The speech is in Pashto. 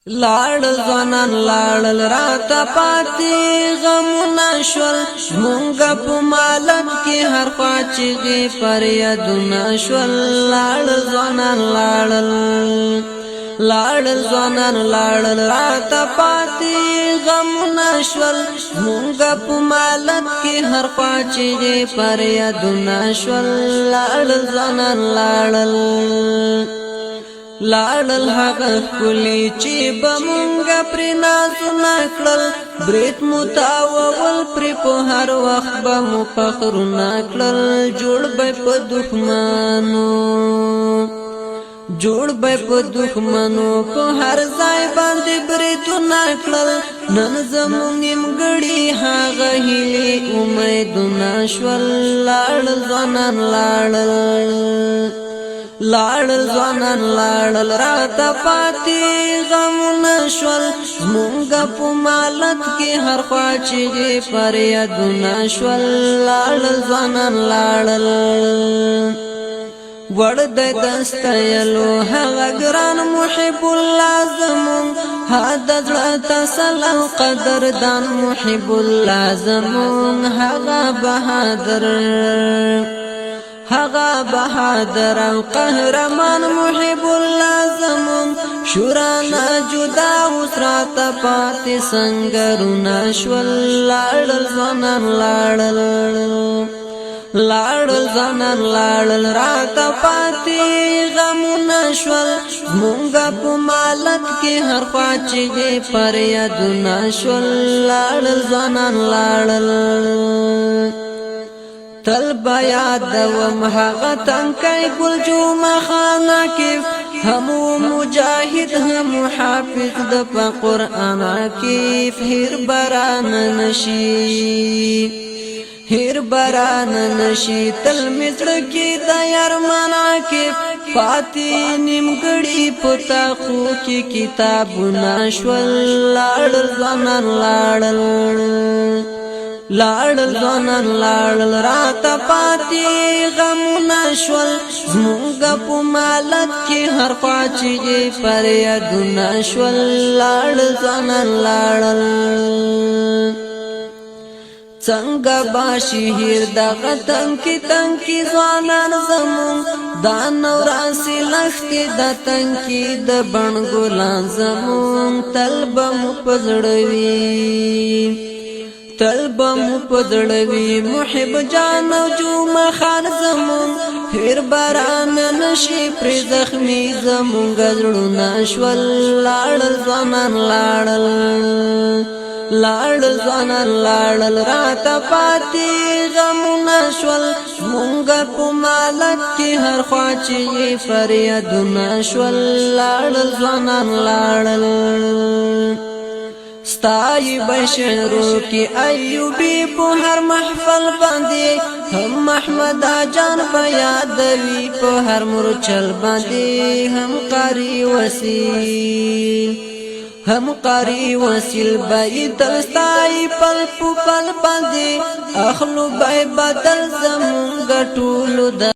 لاړل ځوانان لاړل راته پاتې غمونه شول مونږه په مالت کې هر خوا چیغې فریادونه شول لاړل ځوانان لاړل ځوانان لاړل راته پاتې غمونه شول مونږه په مالت کې هر خوا چیغې فریادونه شول لاړل ځوانان لاړل هغه کلی چې بمونږه پر نازونه کړل برید متاول پر په هر وخت به مو فخرونه کړل جوړ به په دښمنو په هر ځای باندې بریدونه کړل نن زموږ نیمګړي هغه هیلې امیدونه شول لاړل ځوانان لاړل ځوانان لاړل راته پاتې غمونه شول مونږه په مالت کې هر خوا چیغې فریادونه شول لاړل ځوانان وړ د دستایلو هغه ګران محب الله زمون هدا زړه تسل او قدردان محب الله زمون هغه بهادر او قهرمان محب الله زمون شورانا جدا وسرات پاتې سنگرونه شول لاړل ځوانان لاړل راته پاتې غمونه شول مونږه په مالت کې هر خوا چیغې فریادونه شول لاړل ځوانان تل بیاد وم هغه تنکی گل جمعه خان عاکف همو مجاهد هم حافظ د په قرآن عاکف هیر بران نشي تل مزړه کې د یارمان عاکف پاتې نیمګړي پتا خو کې کتابونه شول لاړل ځوانان لاړل راته پاتې غمونه شول زمونږه په مالت کې هر خوا چیغې فریادونه شول لاړل ځوانان څنګه باشي هیر دغه تنکی ځوانان زمون دا نوراسي لښتې د تنکی د بڼ ګلان زمون تل به مو په زړه وي محب جان او جمعه خان زمون هیر باران نشي پر زخمي زمون زړونه شول لاړل ځوانان لاړل راته پاتې غمونه شول مونږه په مالت کې هر خوا چیغې فریادونه شول لاړل ځوانان ستای بشعرو کی ایوبی په هر محفل باندې هم محمد جان بیادوی په هر مرچل باندې هم قاری وسیل بای تلستای پل باندې اخلو بای بدل زمونږ ټولو